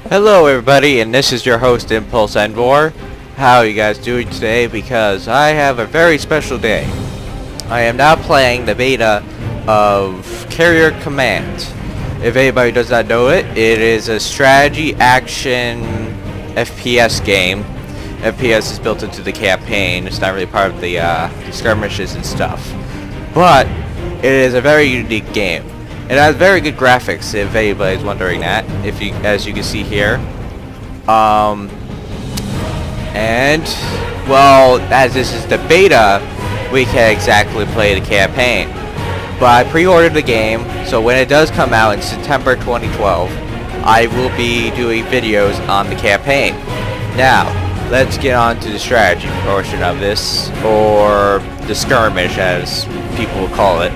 Hello everybody, and this is your host Impulse Envor. How are you guys doing today? Because I have a very special day. I am now playing the beta of Carrier Command. If anybody does not know it, it is a strategy action FPS game. FPS is built into the campaign. It's not really part of the skirmishes and stuff. But it is a very unique game. It has very good graphics, if anybody's wondering that, as you can see here. And, well, as this is the beta, we can't exactly play the campaign. But I pre-ordered the game, so when it does come out in September 2012, I will be doing videos on the campaign. Now, let's get on to the strategy portion of this, or the skirmish as people will call it.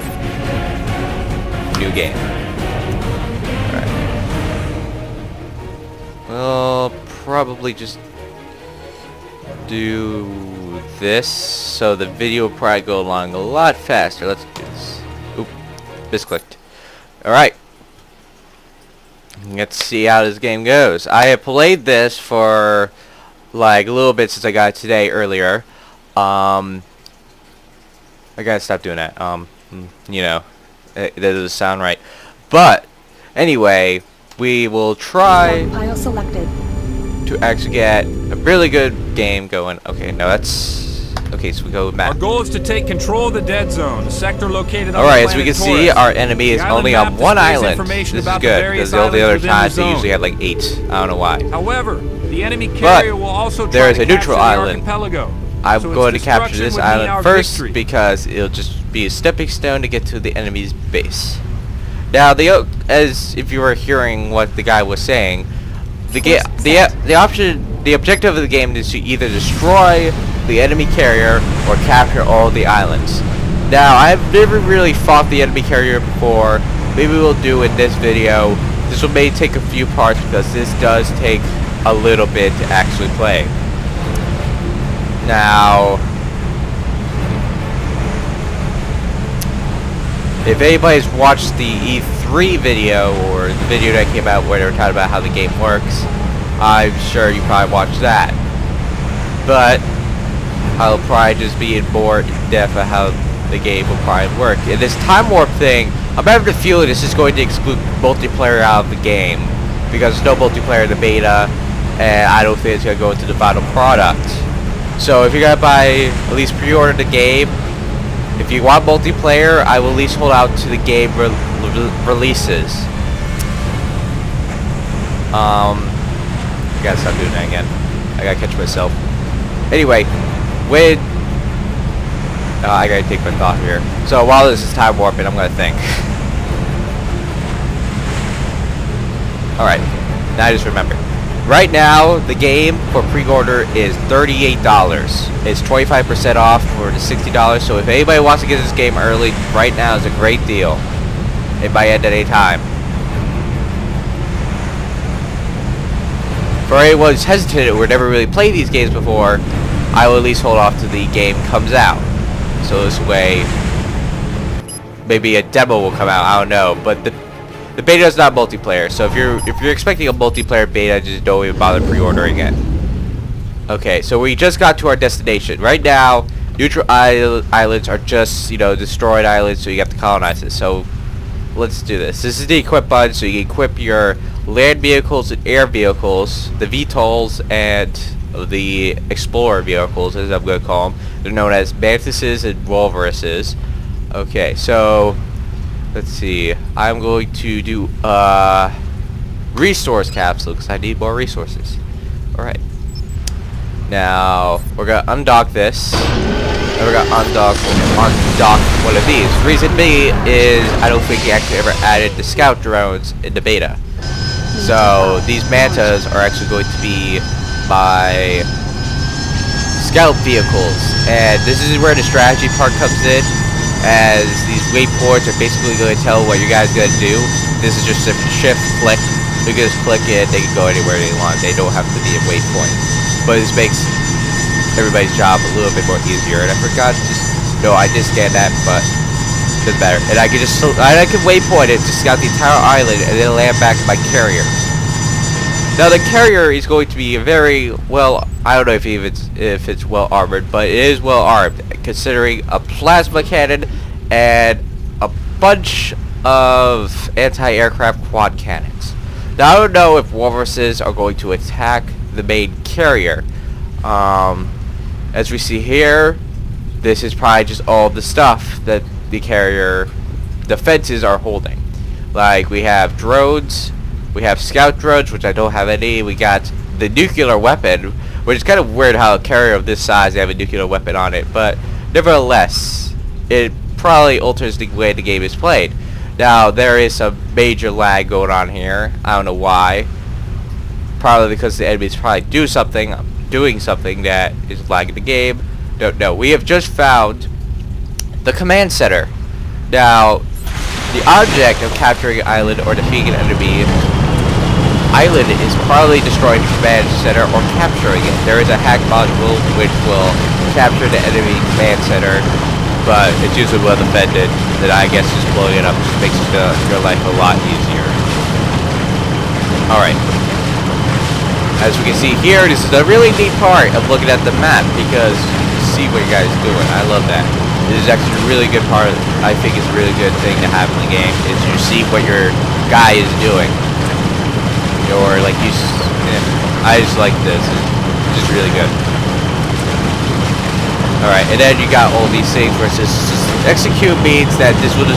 New game. Alright. We'll probably just do this, so the video will probably go along a lot faster. Let's do this. Oop, misclicked. Alright. Let's see how this game goes. I have played this for like a little bit since I got it today earlier. I gotta stop doing that. You know. That doesn't sound right. But anyway, we will try to actually get a really good game going. Okay, no, that's okay. So we go with map. Our goal is to take control of the dead zone, a sector located on All right, as we can see, our enemy is only on one island. This is good because all the other times they usually had like 8. I don't know why. However, the enemy carrier will also there is try a to neutral capture the island. archipelago. I'm So going to its capture this destruction would mean island our first victory. because it'll just be a stepping stone to get to the enemy's base. Now, as if you were hearing what the guy was saying, the objective of the game is to either destroy the enemy carrier or capture all the islands. Now, I've never really fought the enemy carrier before. Maybe we'll do in this video. This will may take a few parts because this does take a little bit to actually play. Now, if anybody's watched the E3 video, or the video that came out where they were talking about how the game works, I'm sure you probably watched that. But I'll probably just be more in depth of how the game will probably work. In this time warp thing, I'm having the feeling this is going to exclude multiplayer out of the game, because there's no multiplayer in the beta, and I don't think it's going to go into the final product. So if you're going to buy, at least pre-order the game. If you want multiplayer, I will at least hold out to the game releases. I gotta stop doing that again. I gotta catch myself. Anyway, I gotta take my thought here. So while this is time warping, I'm gonna think. Alright, now I just remembered. Right now, the game for pre-order is $38. It's 25% off for the $60. So if anybody wants to get this game early, right now is a great deal. It might end at any time. For anyone who's hesitant or never really played these games before, I will at least hold off till the game comes out. So this way, maybe a demo will come out. I don't know, but the beta is not multiplayer, so if you're expecting a multiplayer beta, just don't even bother pre-ordering it. Okay, so we just got to our destination. Right now, neutral islands are just, destroyed islands, so you have to colonize it. So let's do this. This is the equip button, so you can equip your land vehicles and air vehicles, the VTOLs and the explorer vehicles, as I'm going to call them. They're known as Mantises and Walruses. Okay, so let's see. I'm going to do resource capsule because I need more resources. Alright. Now we're gonna undock this. And we're gonna undock one of these. Reason B is I don't think he actually ever added the scout drones in the beta. So these mantas are actually going to be my scout vehicles. And this is where the strategy part comes in, as these waypoints are basically going to tell what you guys are going to do. This is just a shift click. You can just click it, they can go anywhere they want. They don't have to be a waypoint. But this makes everybody's job a little bit more easier. And I forgot I did scan that, but doesn't matter. And I can waypoint it to scout the entire island and then land back to my carrier. Now the carrier is going to be very well. I don't know if it's well armored, but it is well armed, considering a plasma cannon and a bunch of anti-aircraft quad cannons. Now I don't know if walruses are going to attack the main carrier. As we see here, this is probably just all the stuff that the carrier defenses are holding. Like, we have drones, we have scout drones, which I don't have any. We got the nuclear weapon, which is kind of weird how a carrier of this size they have a nuclear weapon on it, but nevertheless, it probably alters the way the game is played. Now, there is some major lag going on here. I don't know why. Probably because the enemies probably doing something that is lagging the game. Don't know. We have just found the command center. Now, the object of capturing an island or defeating an enemy island is probably destroying the command center or capturing it. There is a hack module which will capture the enemy command center, but it's usually well defended. That I guess just blowing it up just makes your life a lot easier. Alright. As we can see here, this is a really neat part of looking at the map because you see what you guys are doing. I love that. This is actually a really good part. I think it's a really good thing to have in the game is you see what your guy is doing. Or like I just like this. It's just really good. Alright, and then you got all these things where it says execute means that this will just